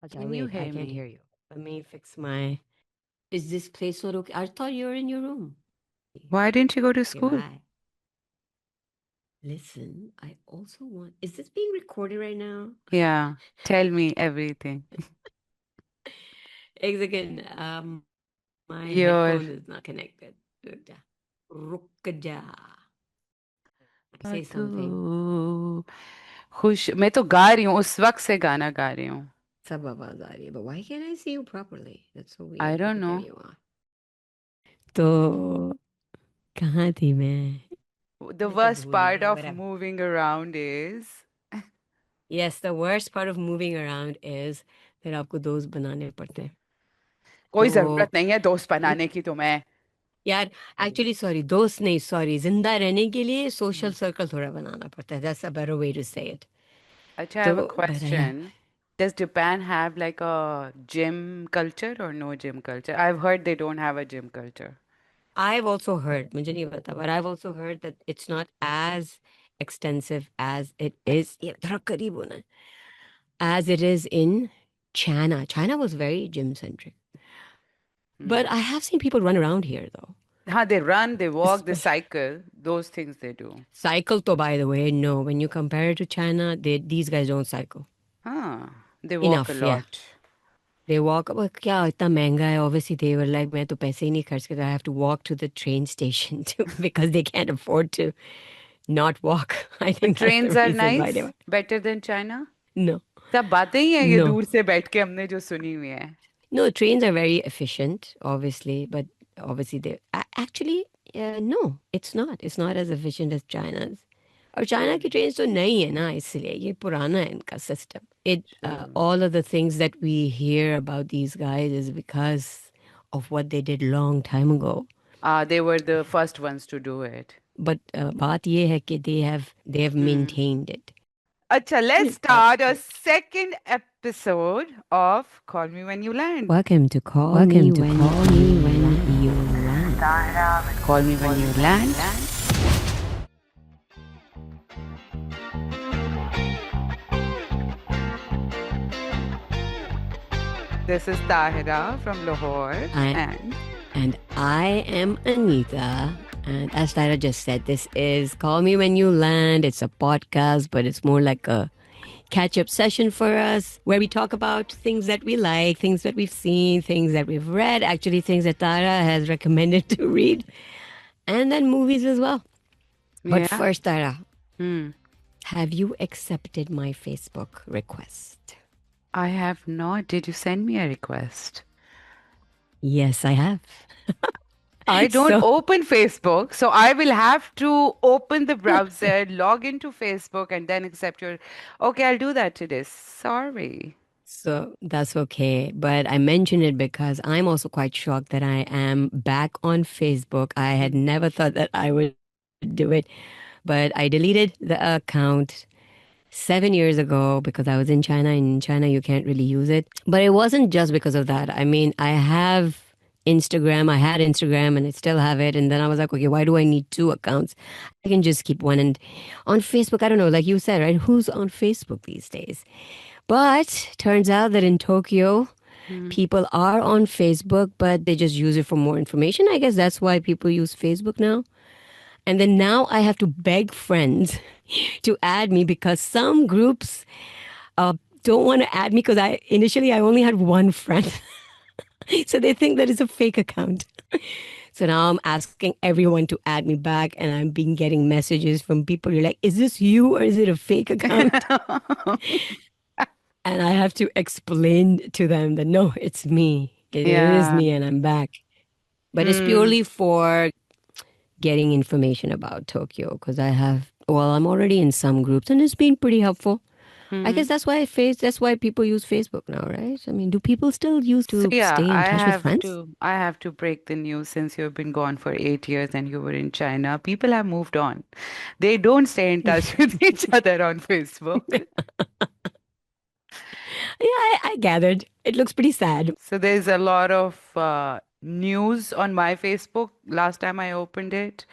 Okay, Can you wait, I hear can't hear me? you. Let me fix my. Is this place not okay? I thought you were in your room. Why didn't you go to Okay, school? bye. Listen, I also want. Is this being recorded right now? Yeah, tell me everything. एक second my Your headphone is not connected. रुक जा say something. तू खुश मैं तो गा रही हूँ उस वक्त से गाना गा रही हूँ. सब आवाज आ रही है, but why can't I see you properly? That's so I weird. don't Okay, there know. you are. तो कहाँ थी मैं? The मैं तो worst भूल ही part गई. of Whatever. moving around is Yes, the worst part of moving around is फिर आपको दोस्त बनाने पड़ते हैं. कोई जरूरत तो नहीं है दोस्त बनाने की तुम्हें. यार एक्चुअली सॉरी दोस्त नहीं सॉरी जिंदा रहने के लिए सोशल Hmm. सर्कल थोड़ा बनाना पड़ता है. That's a better way to say it. Actually, I तो have a but yeah, question. Does Japan have like a gym culture or no gym culture? I've heard they don't have a gym culture. I've also heard मुझे नहीं पता but I've also heard that it's not as extensive as it is ये थोड़ा करीब होना है, as it is in China. China was very gym centric. But Hmm. I have seen people run around here though. They run, they walk, they Especially cycle. Those things they do. cycle to by the way, no. When you compare it to China, these guys don't cycle. Huh. They walk a Enough, yeah. lot. They walk अब क्या इतना महंगा है obviously they were like मैं तो पैसे ही नहीं खर्च करता I have to walk to the train station to, because they can't afford to not walk. I But think that's the trains are reason why they nice, were. better than China. No, सब बातें ही हैं ये no, दूर से बैठ के हमने जो सुनी हुई है. no. Trains are very efficient, obviously, but obviously they actually no, it's not. It's not as efficient as China's. और चाइना की ट्रेन तो नई है ना इसलिए ये पुराना है इनका system. It True. all of the things that we hear about these guys is because of what they did long time ago. They were the first ones to do it. But बात ये है कि they have Hmm. maintained it. Acha, let's That's start a good. second episode of Call Me When You Land. Welcome to Call Welcome Me to When Call Me You When You When You Land. This is Land. Tahira with Call Me When You Land. This is Tahira from Lahore. I and I am Aneeta. And as Tyra just said, this is Call Me When You Land. It's a podcast, but it's more like a catch up session for us where we talk about things that we like, things that we've seen, things that we've read, actually, things that Tara has recommended to read, and then movies as well. But Yeah. first, Tara, Hmm. have you accepted my Facebook request? I have not. Did you send me a request? Yes, I have. I don't So, open Facebook, so I will have to open the browser, log into Facebook, and then accept your. Okay, I'll do that today. Sorry. so that's okay. But I mention it because I'm also quite shocked that I am back on Facebook. I had Hmm. never thought that I would do it, but I deleted the account 7 years ago because I was in China. In China, you can't really use it. But it wasn't just because of that. I mean, I have Instagram. I had Instagram and I still have it. And then I was like, okay, why do I need two accounts? I can just keep one. And on Facebook, I don't know, like you said, right? Who's on Facebook these days? But turns out that in Tokyo, Hmm. people are on Facebook, but they just use it for more information. I guess that's why people use Facebook now. And then now I have to beg friends to add me because some groups don't want to add me because I only had one friend. So they think that it's a fake account. So now I'm asking everyone to add me back and I'm being getting messages from people. You're like, is this you or is it a fake account? And I have to explain to them that no, it's me. It is Yeah. me and I'm back. But it's Hmm. purely for getting information about Tokyo because I'm already in some groups and it's been pretty helpful. I Hmm. guess that's why people use Facebook now, right? I mean, do people still use So to yeah, stay in touch with friends? I have to break the news since you've been gone for 8 years and you were in China. People have moved on. They don't stay in touch with each other on Facebook. Yeah, I gathered. It looks pretty sad. So there's a lot of news on my Facebook last time I opened it.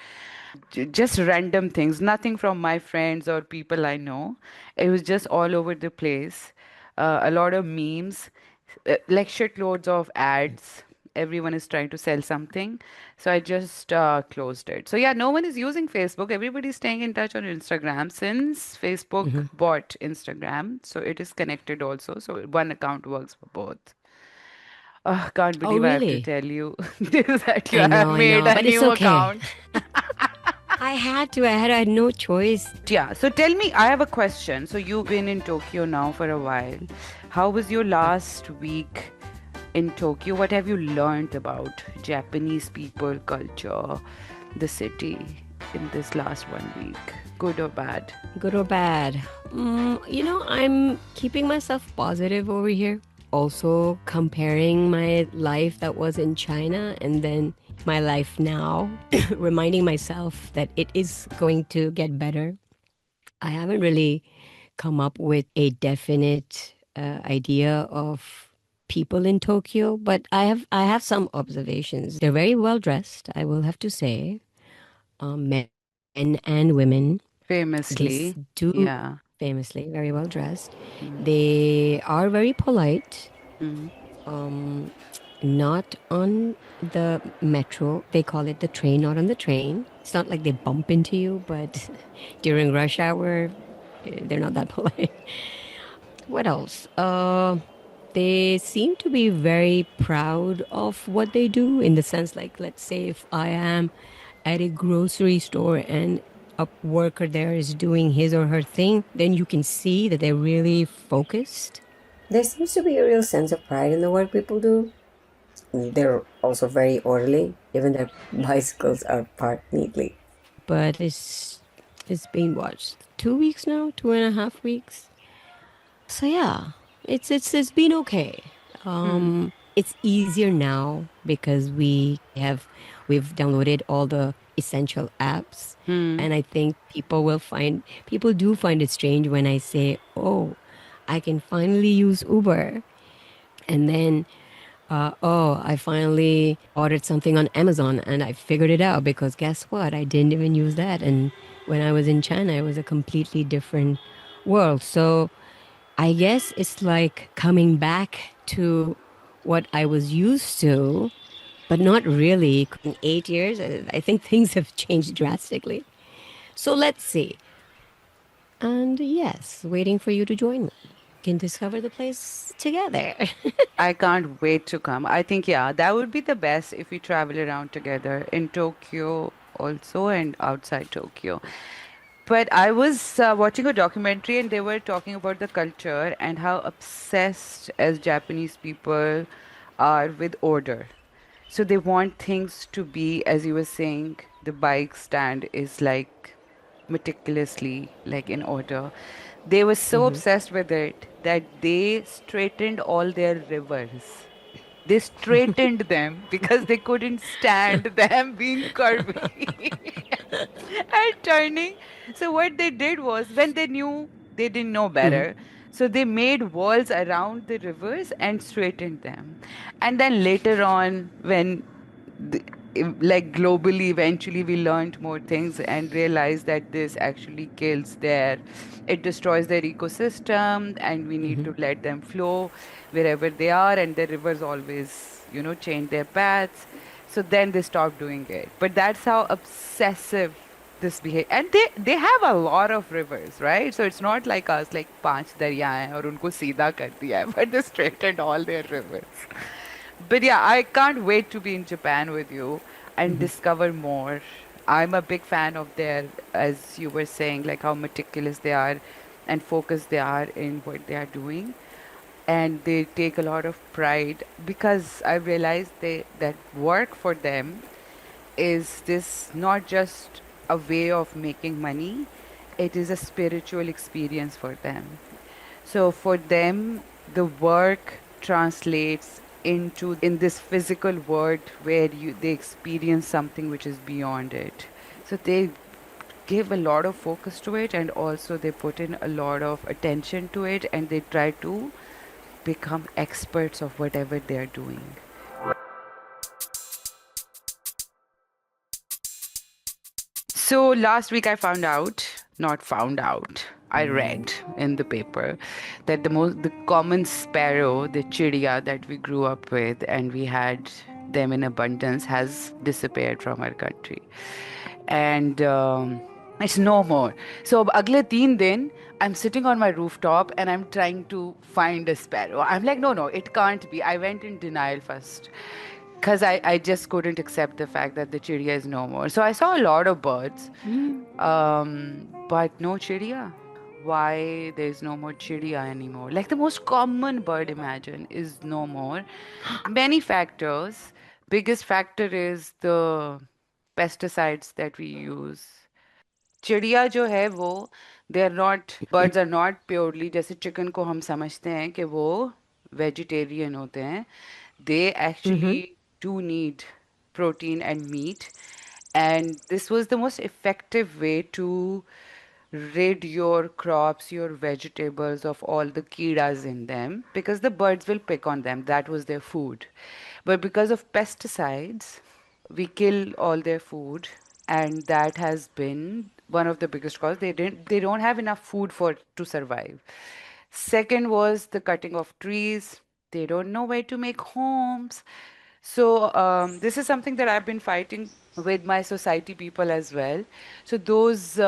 Just random things, nothing from my friends or people I know. It was just all over the place. a lot of memes, like shitloads of ads. Everyone is trying to sell something. So I just closed it. So yeah, no one is using Facebook. Everybody's staying in touch on Instagram since Facebook Hmm. bought Instagram. So it is connected also. So one account works for both. Oh, can't Oh, believe I have to really? tell you this that you have I made know, a but it's new okay. account. I had to. I had no choice. Yeah, so tell me, I have a question. So you've been in Tokyo now for a while. How was your last week in Tokyo? What have you learned about Japanese people, culture, the city in this last 1 week? Good or bad? Good or bad? I'm keeping myself positive over here. Also, comparing my life that was in China and then my life now, reminding myself that it is going to get better. I haven't really come up with a definite idea of people in Tokyo, but I have some observations. They're very well dressed, I will have to say. Men and women, they Famously. do Yeah. famously very well dressed. Mm. They are very polite. Mm. Um, Not on the metro. They call it the train, not on the train. It's not like they bump into you, but during rush hour, they're not that polite. What else? They seem to be very proud of what they do in the sense, like, let's say if I am at a grocery store and a worker there is doing his or her thing, then you can see that they're really focused. There seems to be a real sense of pride in the work people do. They're also very orderly, even their bicycles are parked neatly. But it's been what, 2 weeks now, 2.5 weeks. So yeah, it's been okay. Hmm. It's easier now because we've downloaded all the essential apps, Hmm. and I think people do find it strange when I say, "Oh, I can finally use Uber," and then oh, I finally ordered something on Amazon and I figured it out because guess what? I didn't even use that. And when I was in China, it was a completely different world. So I guess it's like coming back to what I was used to, but not really. In 8 years, I think things have changed drastically. So let's see. And yes, waiting for you to join me. Can discover the place together. I can't wait to come. I think, yeah, that would be the best if we travel around together in Tokyo also and outside Tokyo. But I was watching a documentary and they were talking about the culture and how obsessed as Japanese people are with order. So they want things to be, as you were saying, the bike stand is like meticulously like in order. They were so Hmm. obsessed with it that they straightened all their rivers. They straightened them because they couldn't stand them being curvy and turning. So what they did was when they knew they didn't know Hmm. better, so they made walls around the rivers and straightened them. And then later on, when the, like globally, eventually we learned more things and realized that this actually kills their, it destroys their ecosystem, and we need to let them flow wherever they are, and the rivers always, change their paths. So then they stopped doing it. But that's how obsessive this behavior, and they have a lot of rivers, right? So it's not like us, like पांच दरिया हैं और उनको सीधा कर दिया है, but they straightened all their rivers. But yeah, I can't wait to be in Japan with you and discover more. I'm a big fan of their, as you were saying, like how meticulous they are and focused they are in what they are doing. And they take a lot of pride because I realized that work for them is this not just a way of making money, it is a spiritual experience for them. So for them, the work translates into in this physical world where they experience something which is beyond it. So they give a lot of focus to it, and also they put in a lot of attention to it, and they try to become experts of whatever they are doing. So last week I found out, not found out, I read in the paper that the common sparrow, the chidiya that we grew up with and we had them in abundance, has disappeared from our country. And it's no more. So agle 3 din I'm sitting on my rooftop and I'm trying to find a sparrow. I'm like, no, no, it can't be. I went in denial first because I just couldn't accept the fact that the chidiya is no more. So I saw a lot of birds, Mm. but no chidiya. Why there's no more chidiya anymore? Like the most common bird, imagine, is no more. Many factors. Biggest factor is the pesticides that we use. चिड़िया जो है वो they are not birds are not purely जैसे chicken को हम समझते हैं कि वो वेजिटेरियन होते हैं they actually Mm-hmm. Do need protein and meat, and this was the most effective way to rid your crops, your vegetables of all the kidas in them because the birds will pick on them. That was their food. But because of pesticides, we kill all their food, and that has been one of the biggest causes. They don't have enough food for to survive. Second was the cutting of trees. They don't know where to make homes. So this is something that I've been fighting with my society people as well. So those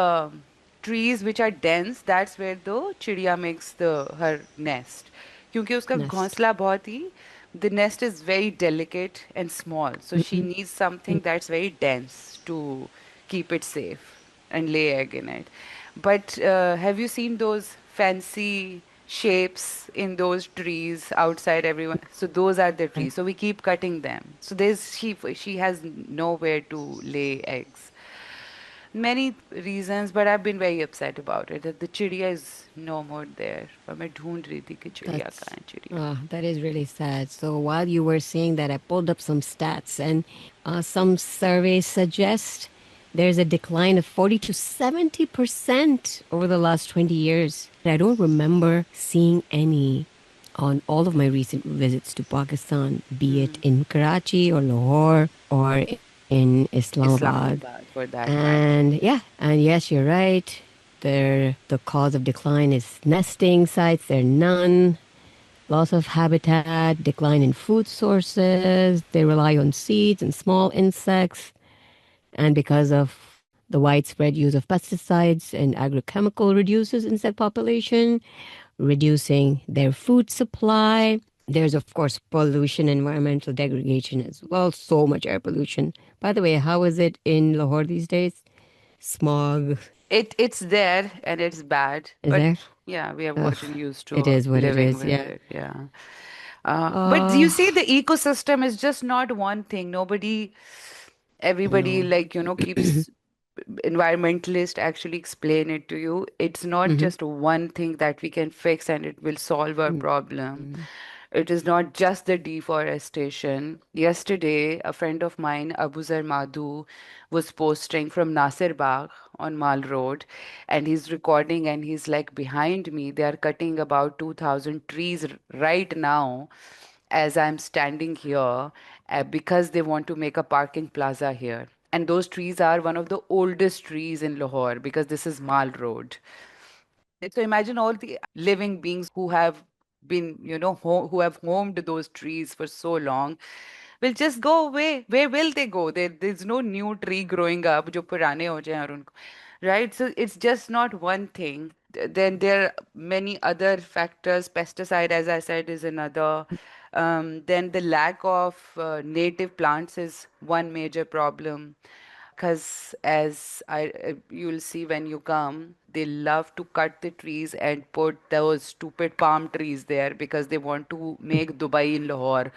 trees which are dense, that's where the चिड़िया makes the her nest. क्योंकि उसका Nest. घोंसला बहुत ही the nest is very delicate and small, so she Mm-hmm. needs something that's very dense to keep it safe and lay egg in it. But have you seen those fancy shapes in those trees outside everyone? So those are the trees. So we keep cutting them. So there's she has nowhere to lay eggs. Many reasons, but I've been very upset about it. That the chidiya is no more there. पर मैं ढूंढ रही थी कि चिड़िया That's कहाँ है चिड़िया. that is really sad. So while you were saying that, I pulled up some stats, and some surveys suggest there's a decline of 40 to 70% over the last 20 years. I don't remember seeing any on all of my recent visits to Pakistan, be it in Karachi or Lahore or in Islamabad. Islamabad for that matter. And yeah, and yes, you're right. The cause of decline is nesting sites. There are none. Loss of habitat, decline in food sources. They rely on seeds and small insects. And because of the widespread use of pesticides and agrochemical reduces insect population, reducing their food supply. There's, of course, pollution, environmental degradation as well. So much air pollution. By the way, how is it in Lahore these days? Smog It's there and it's bad, is but there? yeah, we have Ugh, gotten used it to is what it living is. with Yeah. it. Yeah. But you Uh, see, the ecosystem is just not one thing. Everybody, no. like, keeps environmentalists actually explain it to you. It's not Mm-hmm. just one thing that we can fix and it will solve our problem. Mm-hmm. It is not just the deforestation. Yesterday, a friend of mine, Abuzar Madhu, was posting from Nasir Bagh on Mal Road, and he's recording, and he's like, behind me, they are cutting about 2,000 trees right now as I'm standing here because they want to make a parking plaza here. And those trees are one of the oldest trees in Lahore because this is Mal Road. So imagine all the living beings who have been, who have homed those trees for so long will just go away. Where will they go? There's no new tree growing up जो पुराने हो जाएं और उनको, right? So it's just not one thing. Then there are many other factors. Pesticide, as I said, is another. Then the lack of native plants is one major problem. Because as you'll see when you come, they love to cut the trees and put those stupid palm trees there because they want to make Dubai in Lahore.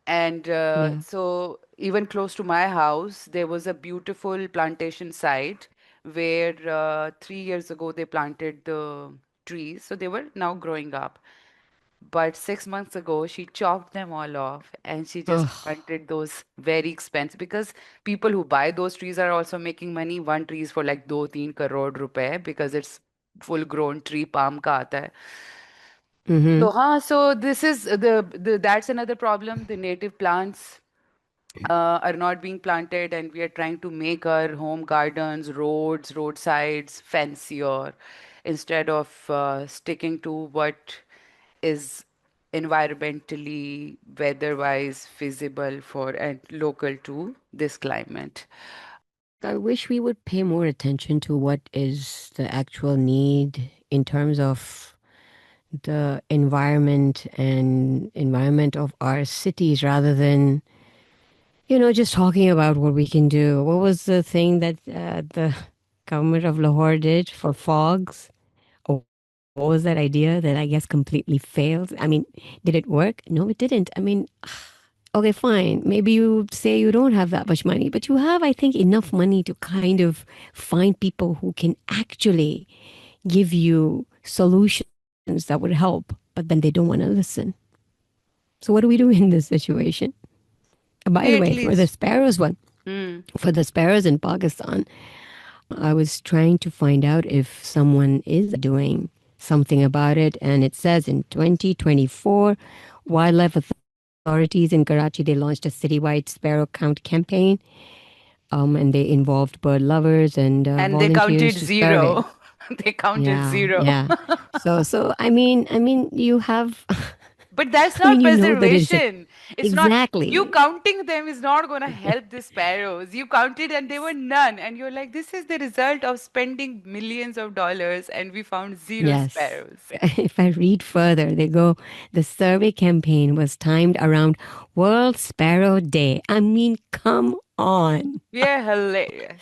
And Yeah. so, even close to my house, there was a beautiful plantation site where 3 years ago they planted the trees. So, they were now growing up. But 6 months ago, she chopped them all off and she just Oh. planted those very expensive because people who buy those trees are also making money. One tree is for like 2-3 crore rupees because it's full grown tree, palm ka aata hai. Mm-hmm. So this is the that's another problem. The native plants are not being planted, and we are trying to make our home gardens, roadsides fancier instead of sticking to what is environmentally, weather-wise feasible for and local to this climate. I wish we would pay more attention to what is the actual need in terms of the environment of our cities rather than, just talking about what we can do. What was the thing that the government of Lahore did for fogs? Or what was that idea that I guess completely failed? I mean, did it work? No, it didn't. I mean, okay, fine. Maybe you say you don't have that much money, but you have, I think, enough money to kind of find people who can actually give you solutions that would help, but then they don't want to listen. So, what do we do in this situation? By We the at way, for the least. sparrows one, Hmm. for the sparrows in Pakistan, I was trying to find out if someone is doing something about it. And it says in 2024, wildlife authorities in Karachi, they launched a citywide sparrow count campaign. And they involved bird lovers and And they volunteers counted to survey. zero. They counted Yeah, zero. yeah. So I mean, you have, But that's I mean, not you know that it's preservation. It's not, you exactly. counting them is not going to help the sparrows. You counted and there were none. And you're like, this is the result of spending millions of dollars and we found zero Yes. sparrows. If I read further, they go, the survey campaign was timed around World Sparrow Day. I mean, come on. We are hilarious.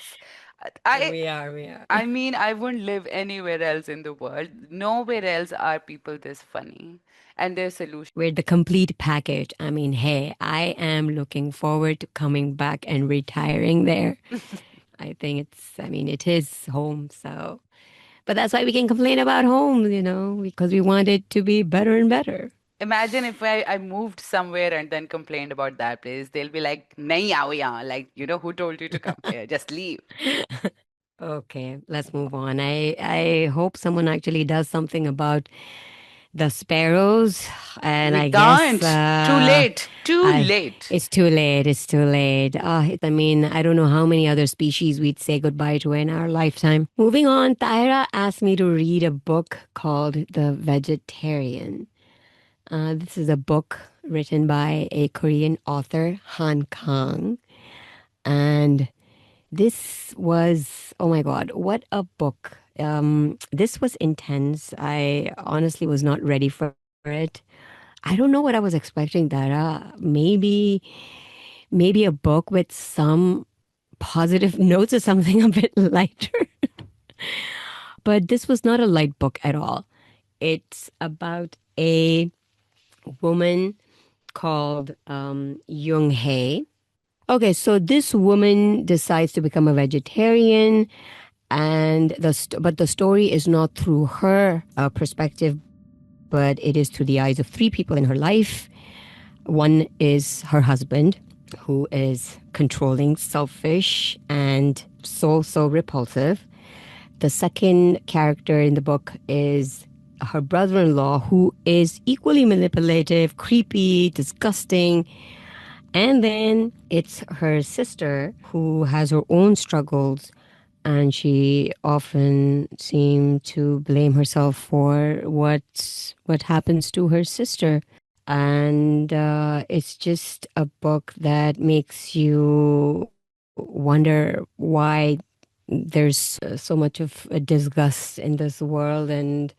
I We are. I mean, I wouldn't live anywhere else in the world. Nowhere else are people this funny. And their solution. We're the complete package. I mean, hey, I am looking forward to coming back and retiring there. I mean, it is home. So, but that's why we can complain about home, because we want it to be better and better. Imagine if I moved somewhere and then complained about that place. They'll be like, nahi aao yahan. Like, who told you to come here? Just leave. Okay, let's move on. I hope someone actually does something about the sparrows, and We I guess can't. Too late. Too I late. it's too late. It's too late. I mean, I don't know how many other species we'd say goodbye to in our lifetime. Moving on, Tahira asked me to read a book called The Vegetarian. This is a book written by a Korean author, Han Kang, and this was, oh my God, what a book. This was intense. I honestly was not ready for it. I don't know what I was expecting, Dara. Maybe a book with some positive notes or something a bit lighter. But this was not a light book at all. It's about a woman called Young Hae. Okay, so this woman decides to become a vegetarian, and but the story is not through her perspective, but it is through the eyes of three people in her life. One is her husband, who is controlling, selfish, and so repulsive. The second character in the book is her brother-in-law, who is equally manipulative, creepy, disgusting. And then it's her sister who has her own struggles, and she often seems to blame herself for what happens to her sister. And it's just a book that makes you wonder why there's so much of a disgust in this world. And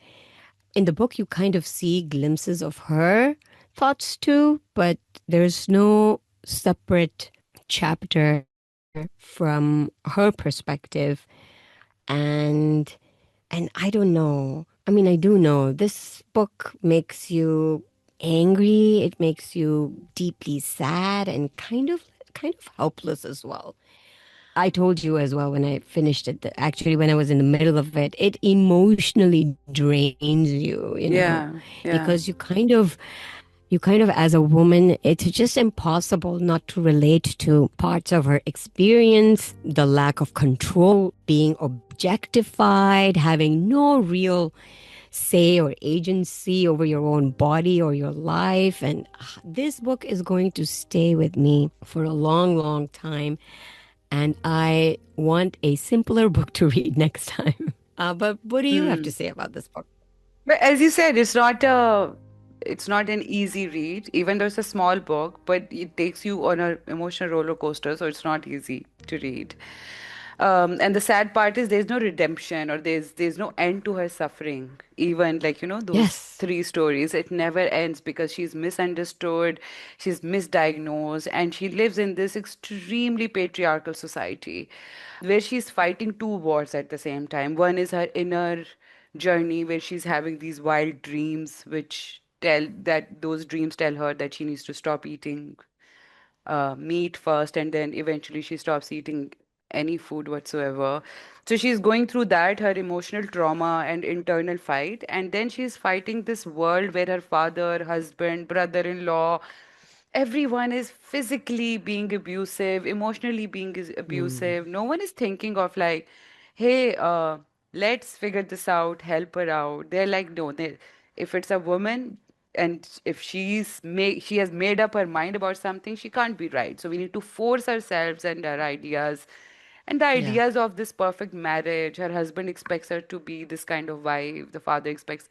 in the book, you kind of see glimpses of her thoughts too, but there's no separate chapter from her perspective. And I don't know. I mean, I do know this book makes you angry. It makes you deeply sad and kind of helpless as well. I told you as well when I finished it that actually when I was in the middle of it, it emotionally drains you, Yeah. Yeah. because you kind of as a woman, it's just impossible not to relate to parts of her experience, the lack of control, being objectified, having no real say or agency over your own body or your life. And this book is going to stay with me for a long, long time. And I want a simpler book to read next time. But what do you have to Hmm. say about this book? But as you said, it's not a it's not an easy read, even though it's a small book, but it takes you on a emotional roller coaster, so it's not easy to read. And the sad part is there's no redemption, or there's no end to her suffering. Even like, those Yes. three stories, it never ends because she's misunderstood, she's misdiagnosed, and she lives in this extremely patriarchal society where she's fighting two wars at the same time. One is her inner journey where she's having these wild dreams, which tell that those dreams tell her that she needs to stop eating meat first, and then eventually she stops eating any food whatsoever. So she's going through that, her emotional trauma and internal fight, and then she's fighting this world where her father, husband, brother-in-law, everyone is physically being abusive, emotionally being Mm. abusive. No one is thinking of like, hey, let's figure this out, help her out. They're like, no, if it's a woman and if she has made up her mind about something, she can't be right. So we need to force ourselves and our ideas. And the Yeah. ideas of this perfect marriage, her husband expects her to be this kind of wife, the father expects,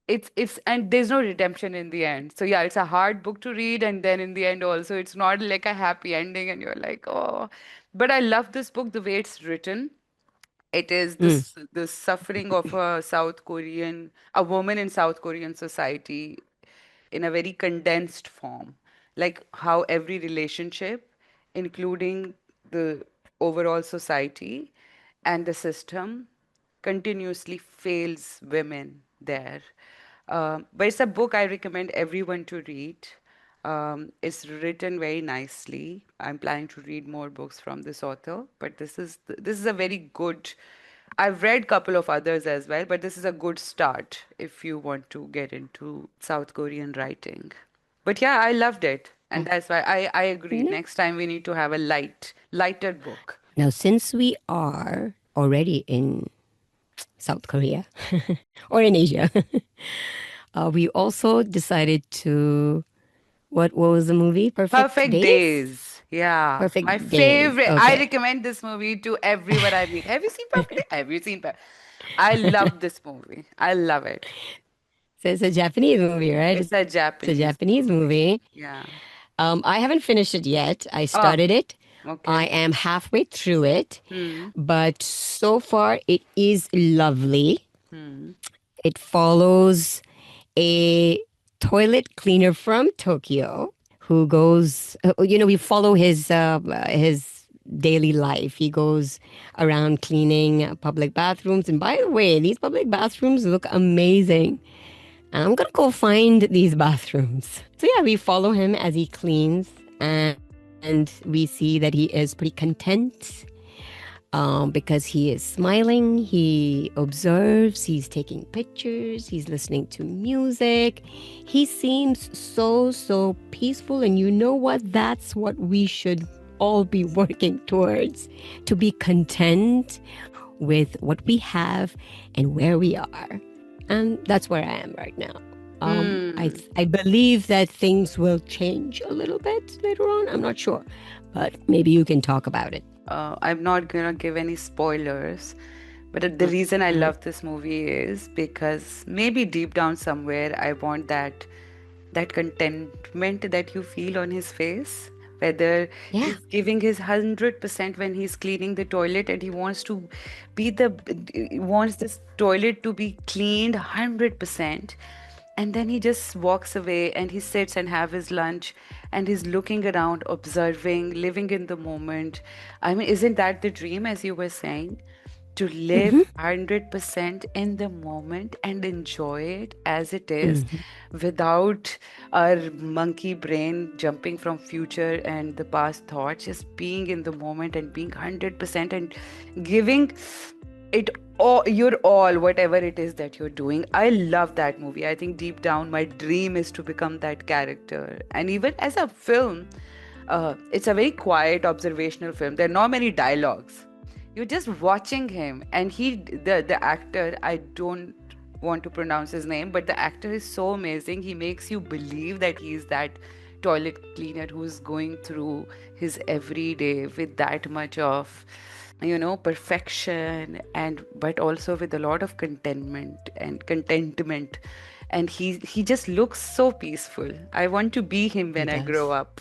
it's and there's no redemption in the end. So yeah, it's a hard book to read, and then in the end also it's not like a happy ending and you're like, oh. But I love this book the way it's written. It is Mm. the suffering of a woman in South Korean society in a very condensed form. Like how every relationship, including the overall society and the system, continuously fails women there. But it's a book I recommend everyone to read. It's written very nicely. I'm planning to read more books from this author, but this is a very good. I've read couple of others as well, but this is a good start if you want to get into South Korean writing. But yeah, I loved it, and that's why I agree. No. Next time we need to have a lighter book. Now, since we are already in South Korea or in Asia, we also decided to what was the movie? Perfect Perfect Days? Days. Yeah. My Perfect Days. favorite. I Okay. recommend this movie to everyone I meet. Have you seen Perfect Days? Have you seen I love this movie. I love it. So it's a Japanese movie, right? It's a It's a Japanese Japanese movie. movie. Yeah. I haven't finished it yet. I Oh, started it. I okay. am halfway through it, Hmm. but so far it is lovely. Hmm. It follows a toilet cleaner from Tokyo who goes, we follow his daily life. He goes around cleaning public bathrooms. And by the way, these public bathrooms look amazing. And I'm gonna go find these bathrooms. So yeah, we follow him as he cleans, and we see that he is pretty content because he is smiling, he observes, he's taking pictures, he's listening to music. He seems so peaceful, and you know what? That's what we should all be working towards, to be content with what we have and where we are. And that's where I am right now. Hmm. I believe that things will change a little bit later on. I'm not sure, but maybe you can talk about it. I'm not gonna give any spoilers, but the reason I love this movie is because maybe deep down somewhere I want that contentment that you feel on his face. Whether Yeah. he's giving his 100% when he's cleaning the toilet, and he wants to be the he wants this toilet to be cleaned 100%, and then he just walks away and he sits and have his lunch, and he's looking around, observing, living in the moment. I mean, isn't that the dream, as you were saying? To live 100% in the moment and enjoy it as it is, without our monkey brain jumping from future and the past thoughts, just being in the moment and being 100% and giving it all, your all, whatever it is that you're doing. I love that movie. I think deep down my dream is to become that character. And even as a film, it's a very quiet observational film. There are not many dialogues. You're just watching him, and the actor, I don't want to pronounce his name, but the actor is so amazing. He makes you believe that he's that toilet cleaner who's going through his everyday with that much of perfection, and but also with a lot of contentment, And he just looks so peaceful. I want to be him He when I grow does. up.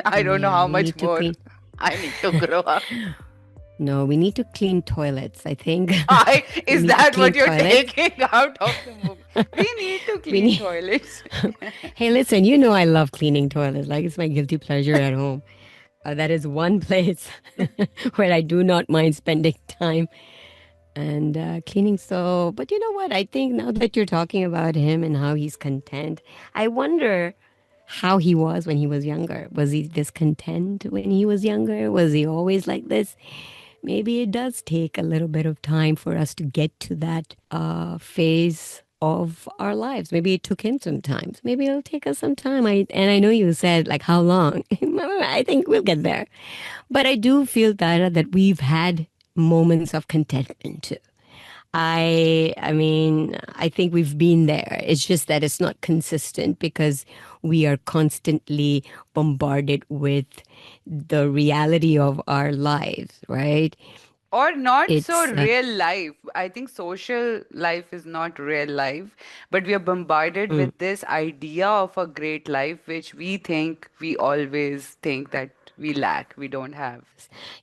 I don't know Yeah, how we much need to more clean. I need to grow up. No, we need to clean toilets, I think. We Is need to that clean what you're toilets. taking out of the movie? We need to We clean need. toilets. Hey, listen, you know I love cleaning toilets. Like it's my guilty pleasure at home. That is one place where I do not mind spending time and cleaning. So, but you know what? I think now that you're talking about him and how he's content, I wonder how he was when he was younger. Was he discontent when he was younger? Was he always like this? Maybe it does take a little bit of time for us to get to that phase of our lives. Maybe it took him some time. Maybe it'll take us some time. I know you said like how long. I think we'll get there. But I do feel that we've had moments of contentment too. I mean, I think we've been there. It's just that it's not consistent because we are constantly bombarded with the reality of our lives, right? Or not so It's real life. I think social life is not real life, but we are bombarded with this idea of a great life, which we think we always think that we lack, we don't have.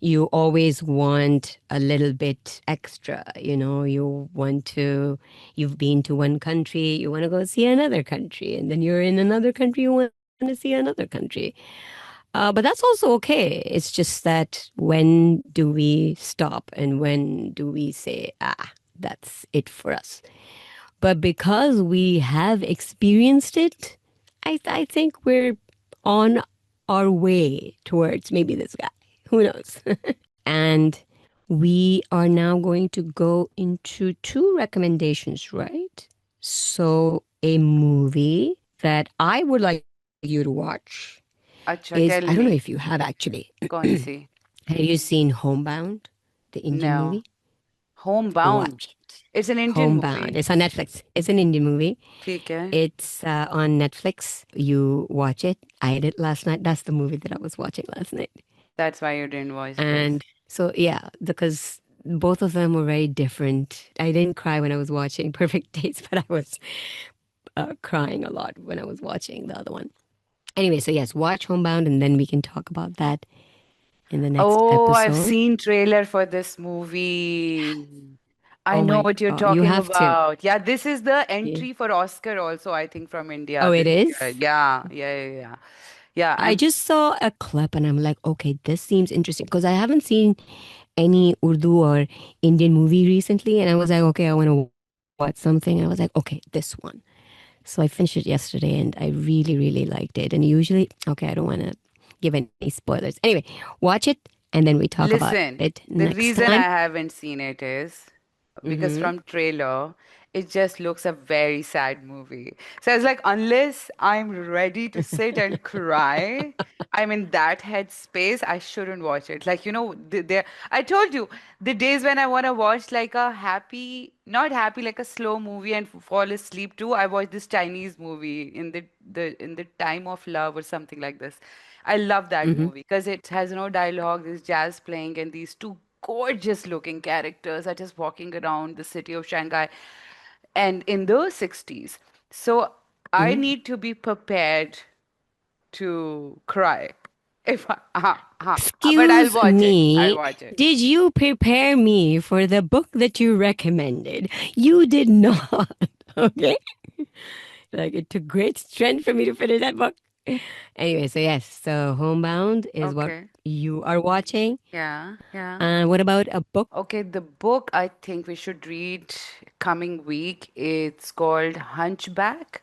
you always want a little bit extra, you've been to one country, you want to go see another country, and then you're in another country, you want to see another country. But that's also okay. It's just that when do we stop and when do we say, that's it for us? But because we have experienced it, I think we're on our way towards maybe this guy. Who knows? And we are now going to go into two recommendations, right? So, a movie that I would like you to watch is, I Acha, don't know tell if you me. have actually. Kaun si? Have you seen Homebound, the Indian movie? No. Homebound. Watch it. It's an Indian Homebound. movie. It's on Netflix. It's an Indian movie. ठीक है. It's on Netflix. You watch it. I did last night. That's the movie that I was watching last night. That's why you didn't watch And this. so, yeah, because both of them were very different. I didn't cry when I was watching Perfect Days, but I was crying a lot when I was watching the other one. Anyway, so yes, watch Homebound and then we can talk about that in the next Oh, I've episode. seen trailer for this movie. I Oh know my what you're God, you talking have to. about. Yeah, this is the Yeah. entry for Oscar also, I think, from India Oh, it this year. is? Yeah, yeah, yeah, yeah. Yeah, I just saw a clip and I'm like, okay, this seems interesting because I haven't seen any Urdu or Indian movie recently. And I was like, okay, I want to watch something. And I was like, okay, this one. So I finished it yesterday and I really, really liked it. And usually, okay, I don't want to give any spoilers. Anyway, watch it and then we talk about listen, it the next reason time. I haven't seen it is because Mm-hmm. from trailer, it just looks a very sad movie. So it's like unless I'm ready to sit and cry, I'm in that headspace, I shouldn't watch it. Like, I told you, the days when I want to watch like a happy, not happy, like a slow movie and fall asleep too, I watch this Chinese movie in the time of love or something like this. I love that Mm-hmm. movie because it has no dialogue, there's jazz playing, and these two gorgeous looking characters are just walking around the city of Shanghai and in the 60s. So I Mm-hmm. need to be prepared to cry. But I'll Excuse watch it. I'll me, watch it. did you prepare me for the book that you recommended? You did not. Okay. Like it took great strength for me to finish that book. Anyway, so yes, so Homebound is what Okay. you are watching. Yeah, yeah. And what about a book? Okay, the book I think we should read coming week. It's called Hunchback,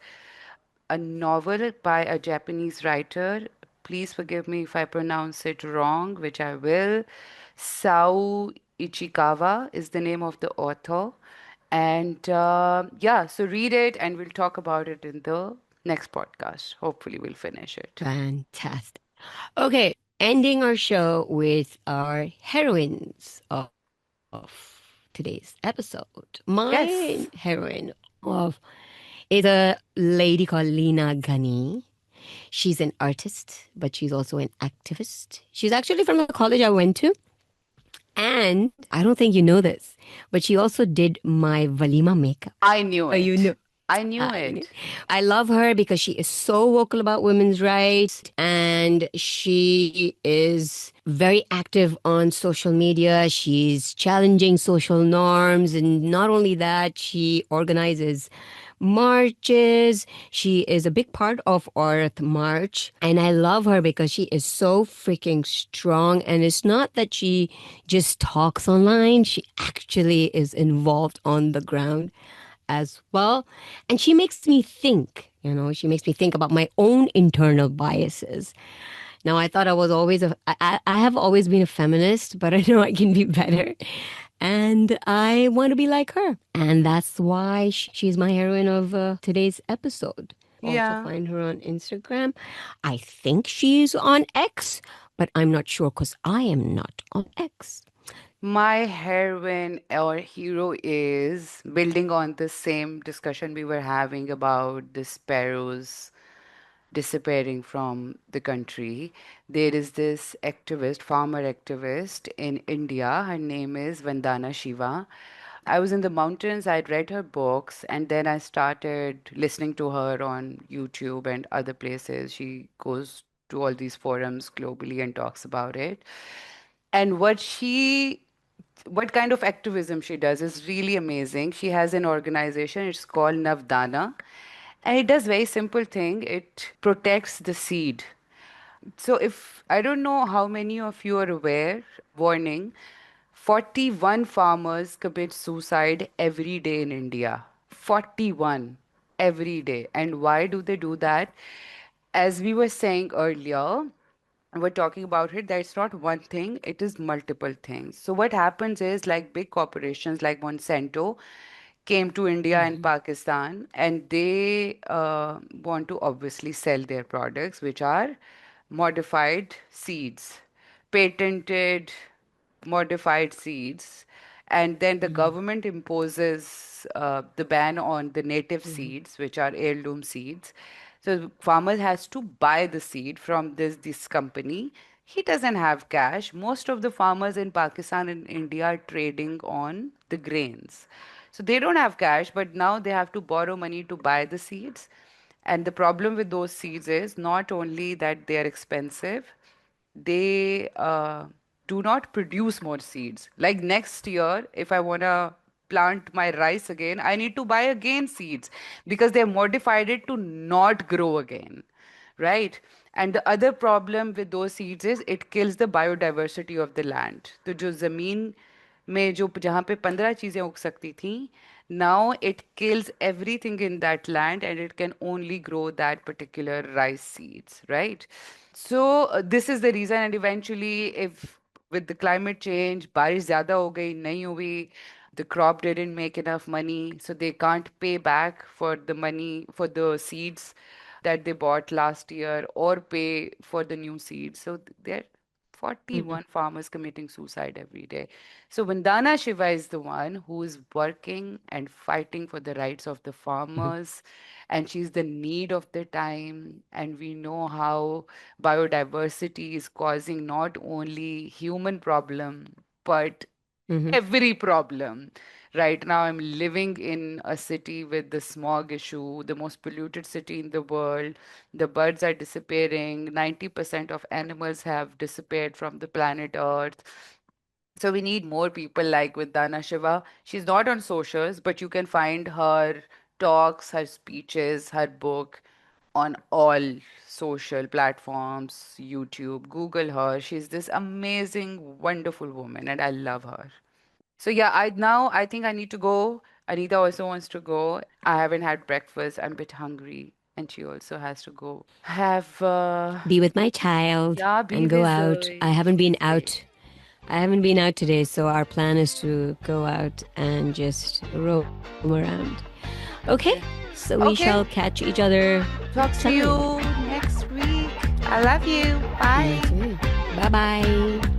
a novel by a Japanese writer. Please forgive me if I pronounce it wrong, which I will. Sao Ichikawa is the name of the author. And yeah, so read it and we'll talk about it in the next podcast. Hopefully, we'll finish it. Fantastic. Okay, ending our show with our heroines of today's episode. My Yes, heroine of is a lady called Lena Ghani. She's an artist, but she's also an activist. She's actually from the college I went to. And I don't think you know this, but she also did my Valima makeup. I knew Oh, you it. know. I knew I, it. I love her because she is so vocal about women's rights and she is very active on social media. She's challenging social norms. And not only that, she organizes marches. She is a big part of Earth March. And I love her because she is so freaking strong. And it's not that she just talks online, she actually is involved on the ground as well. And she makes me think, she makes me think about my own internal biases. Now, I thought I was always I have always been a feminist, but I know I can be better. And I want to be like her. And that's why she's my heroine of today's episode. Also, Yeah. find her on Instagram. I think she's on X, but I'm not sure because I am not on X. My heroine or hero is building on the same discussion we were having about the sparrows disappearing from the country. There is this activist, farmer activist in India. Her name is Vandana Shiva. I was in the mountains, I'd read her books, and then I started listening to her on YouTube and other places. She goes to all these forums globally and talks about it. And what kind of activism she does is really amazing. She has an organization, it's called Navdana, and it does very simple thing. It protects the seed. So if I don't know how many of you are aware, warning, 41 farmers commit suicide every day in India. 41 every day. And why do they do that? As we were saying earlier, we're talking about it, that it's not one thing, it is multiple things. So what happens is, like, big corporations like Monsanto came to India and Mm-hmm. Pakistan, and they want to obviously sell their products, which are modified seeds, patented modified seeds, and then the Mm-hmm. government imposes the ban on the native Mm-hmm. seeds, which are heirloom seeds. So farmer has to buy the seed from this company. He doesn't have cash. Most of the farmers in Pakistan and India are trading on the grains. So they don't have cash, but now they have to borrow money to buy the seeds. And the problem with those seeds is not only that they are expensive, they do not produce more seeds. Like next year, if I want to plant my rice again, I need to buy again seeds because they modified it to not grow again, right? And the other problem with those seeds is it kills the biodiversity of the land. तो जो जमीन में जो जहाँ पे 15 चीजें उग सकती थी, now it kills everything in that land and it can only grow that particular rice seeds, right? So this is the reason, and eventually, if with the climate change, बारिश ज़्यादा हो गई, नहीं हुई, the crop didn't make enough money, so they can't pay back for the money for the seeds that they bought last year or pay for the new seeds. So there are Mm-hmm. 41 farmers committing suicide every day. So Vandana Shiva is the one who is working and fighting for the rights of the Mm-hmm. farmers, and she's the need of the time. And we know how biodiversity is causing not only human problem, but Mm-hmm. every problem. Right now, I'm living in a city with the smog issue, the most polluted city in the world. The birds are disappearing. 90% of animals have disappeared from the planet Earth. So we need more people like with Dana Shiva. She's not on socials, but you can find her talks, her speeches, her book on all social platforms, YouTube. Google her. She's this amazing, wonderful woman, and I love her. So yeah, I think I need to go. Anita also wants to go. I haven't had breakfast. I'm a bit hungry, and she also has to go. Have Be with my child yeah, be and go with out. Zoe. Say, I haven't been out today, so our plan is to go out and just roam around. Okay, okay, so we shall okay. catch each other next Talk to time. you next week. I love you. You Bye. too. Bye bye.